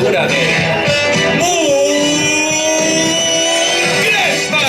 frescura de Crespa.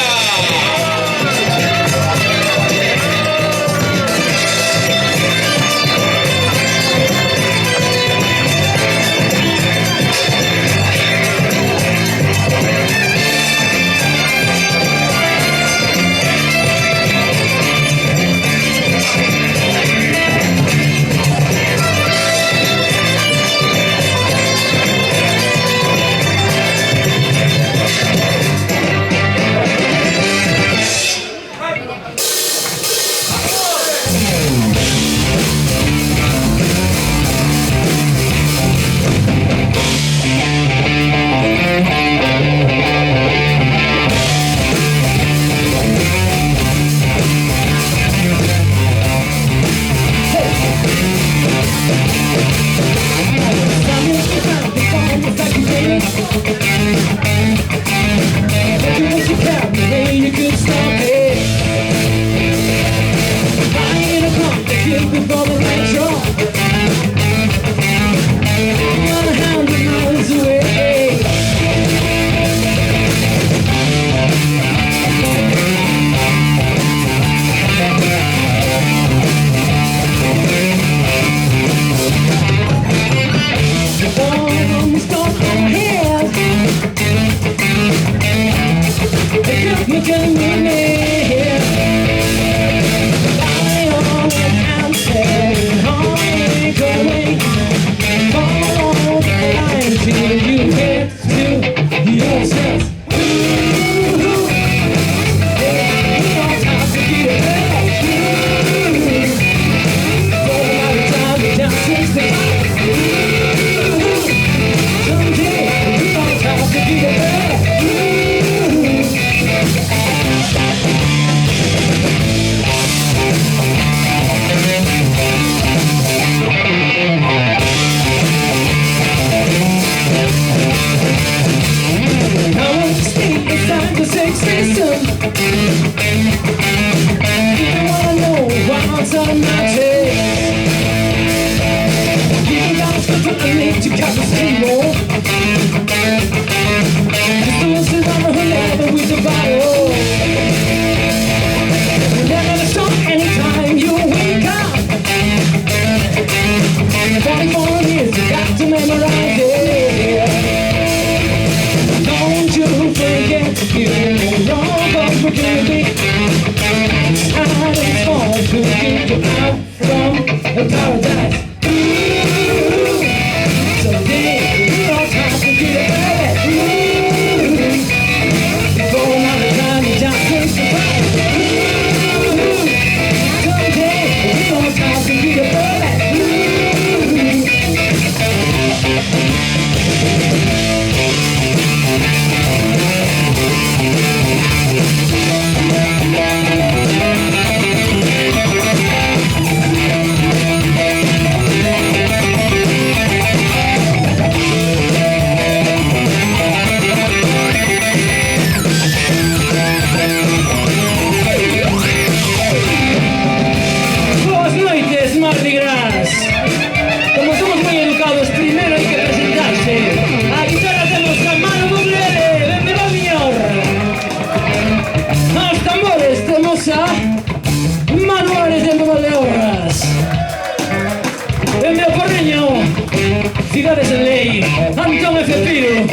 Ciudades en ley, Antón F. Piro, de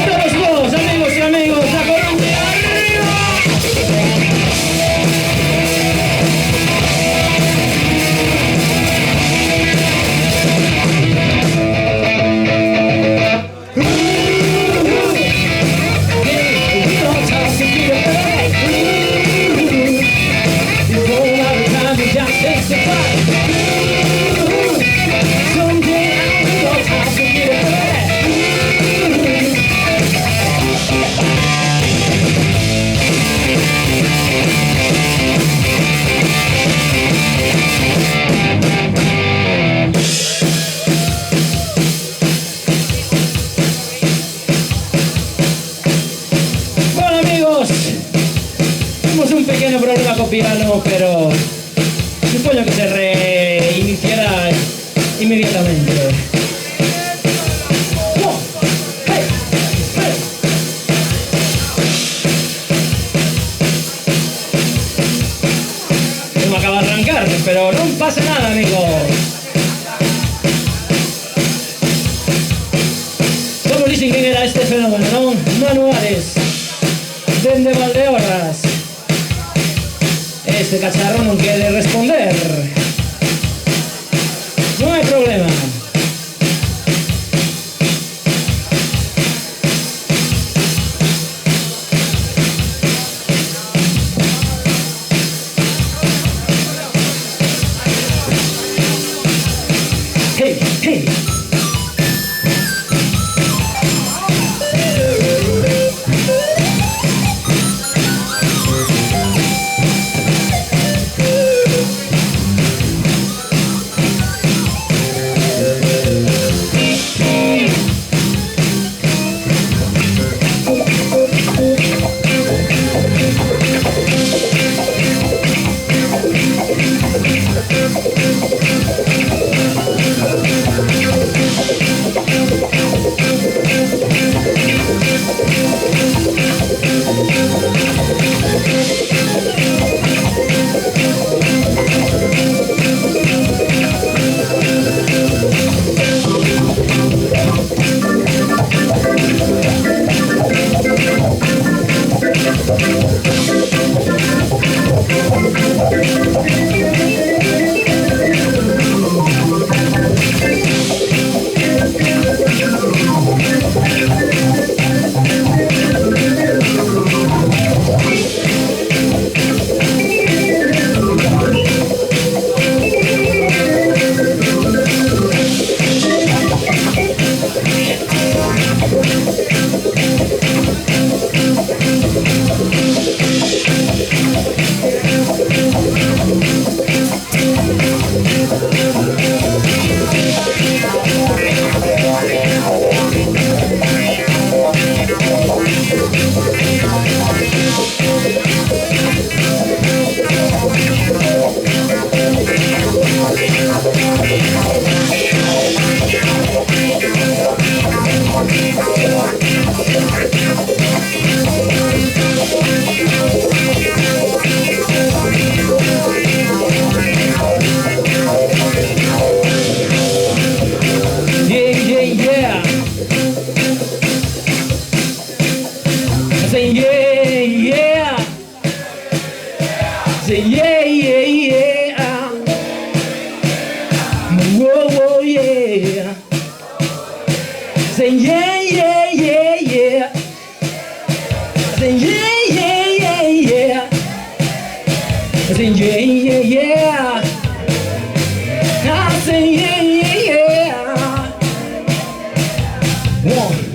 todos vos, amigos y amigos, a Colombia, arriba. Un pequeño problema con piano, pero supongo que se reiniciará inmediatamente. ¡Oh! pasa nada, amigos. ¿Cómo dicen quién era este fenómeno, no? Manuales, desde Valdeorras. Este cacharro no quiere responder. No hay problema. Hey, hey. Say yeah, yeah. Say yeah, yeah, yeah. Whoa, whoa, yeah. Say yeah, yeah, yeah, yeah. Say yeah, yeah, yeah, yeah. Say yeah, yeah, yeah. I say yeah, yeah, yeah. One.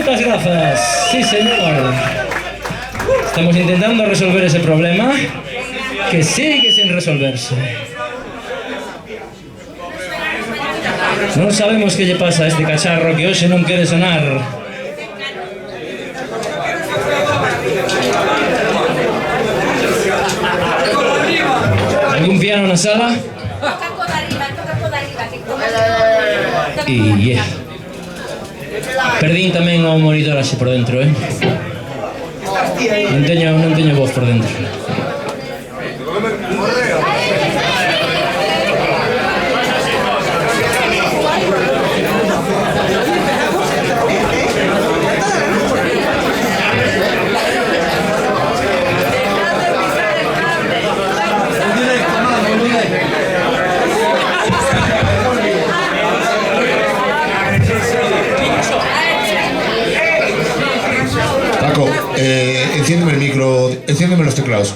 Moitas grazas. Sí, señor. Estamos intentando resolver ese problema que sigue sin resolverse. Non sabemos que lle pasa a este cacharro que hoxe non quere sonar. Algún piano na sala? E perdín tamén o monitor así por dentro, Non teño voz por dentro. Enciéndeme el micro, enciéndeme los teclados.